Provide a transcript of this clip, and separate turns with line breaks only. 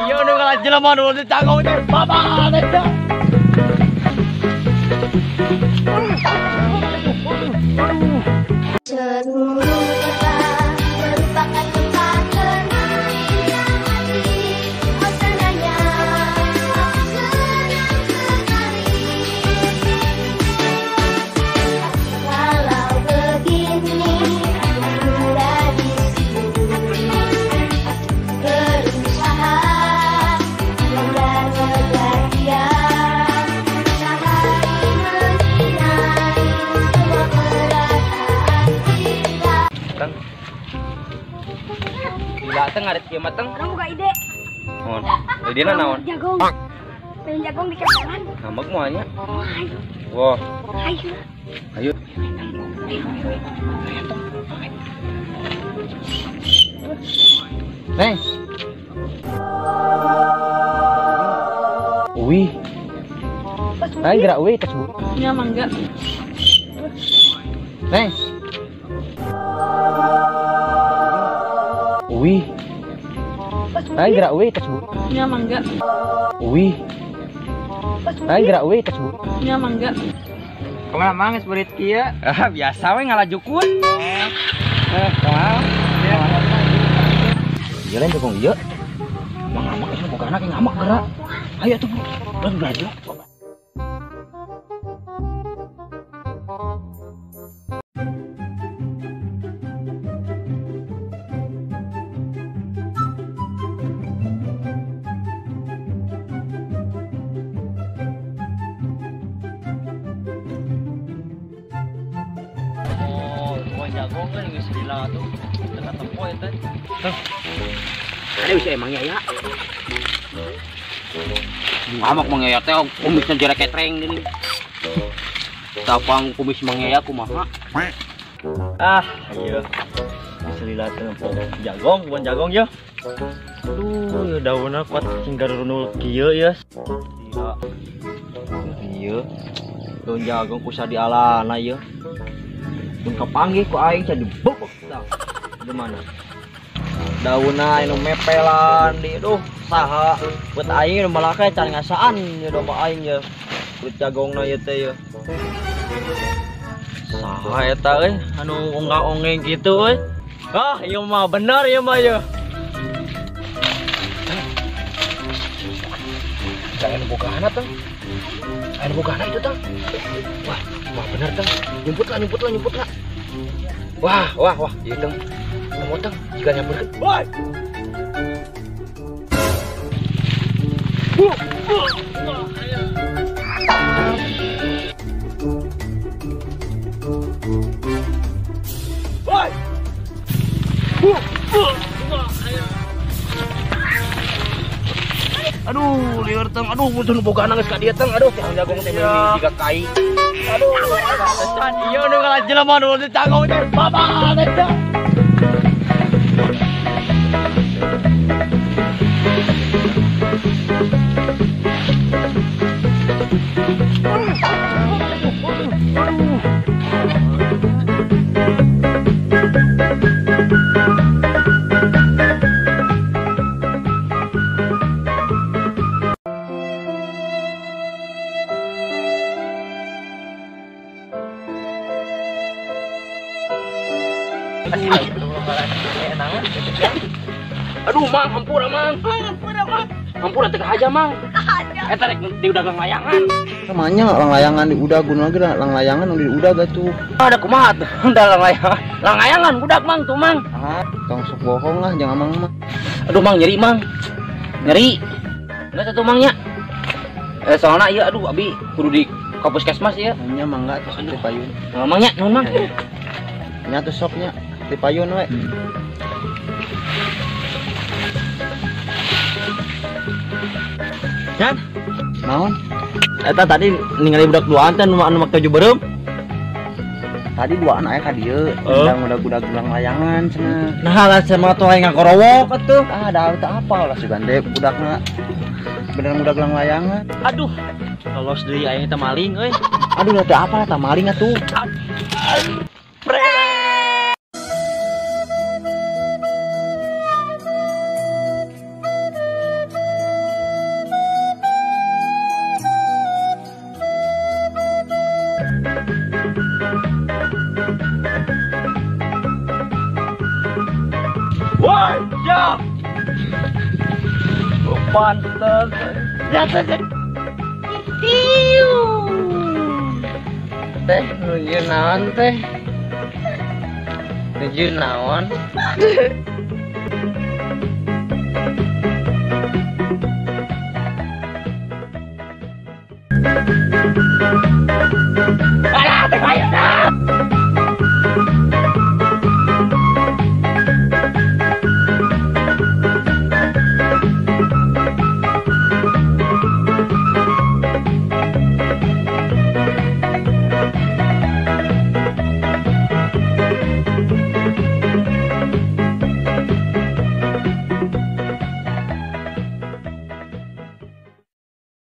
Iya nu ngalah jelema nu ditanggung teh bapak teh.
Seluruh tempat merupakan tempat bermain hati, suasananya senang sekali. Kalau begini mudah di sini berusaha dan berbahagia. Sehari menginai semua perasaan kita.
Teng. Gila teng ada kieu mah teng.
Orang buka ide.
Naon? Idena naon?
Jagong. Pengen jagong di kerangan.
Ngambek moalnya.
Hai.
Wah,
Ayo.
ayo. Neng. Wih. Ayo gerak wih tas bu.
Ya mangga.
Neng. Wih. Ayo gerak wih tas bu.
Ya mangga.
Wih. Ayo gerak wih tas bu.
Ya mangga.
Kemana mang spirit kieu? Ah, biasa we ngalajukun. Kumaha? Ieu lain tukang ieu. Mang ngamak ieu boga anak ngamak gerak. Ayo atuh, Bu. Udah belajar. Jagong kan geus lila tuh. Tengah tempo eta. Ada bisa emang ya. Ngamak Mang Yaya teh kumisna jere ketreng gini. Tapang kumis Mang Yaya kumaha? Ah, iya. Geus lila tempo jagong, bukan jagong ya. Aduh, daunna kuat singgar runul kieu ya. Gila. Ieu. Daun jagong kusa di alana ya. Mun kapanggih ku aing can dibobok tah. Di mana? Daunna anu mepelan di saha buat aing nu malaka can ngasaan nya domba aing ya. Kulit jagongna ieu teh ya. Saha eta euy anu onggang-onggeng kitu euy. Ah, ieu mah bener ieu mah ya. Jangan bukaan tah. Ayo bukaan itu tah. Wah benar teng, nyumput lah. Wah, iya teng, mau teng, jika nyamper. Woi. Woi. Aduh, liur teng, aduh, muncul boga nangis ka dia teng, aduh, jagong teh tiga kai. Aduh, iya nu ngalah jelema nu ditanggung teh bapak teh. Aduh, Mang, hampura, Mang. Hampura teh aja, Mang. Eta rek di udah layangan.
Namanya lang layangan di udah gunung lagi lang layangan di udah gatuh.
Ada kumaha tuh? Da layangan. Layangan budak, Mang, tuh, Mang.
Ah, tong sok bohong lah jangan Mang mah.
Aduh, Mang, nyeri, Mang. Nyeri. Enggak satu Mangnya. Soalnya iya aduh abi kudu di ka puskesmas ya.
Nya mangga tos di payun.
Mangnya naon, Mang?
Nya tuh soknya di payun we.
Yan.
Naon?
Eta tadi ningali budak duaan teh anu make baju beureum.
Tadi duaan aya ka dieu, udah gulang layangan cenah.
Nah, lah sama tuh aya ngakorowok atuh.
Ah, da teu apa lah sugan teh budakna. beneran udah gelang layangan.
Aduh, lolos deui aing teh maling euy.
Aduh, ada apa eta maling atuh?
Woi, ya. Pantes. Jatuh deh. Tiu. Teh nuju naon teh? Nuju naon? Alah, teh kayu dah.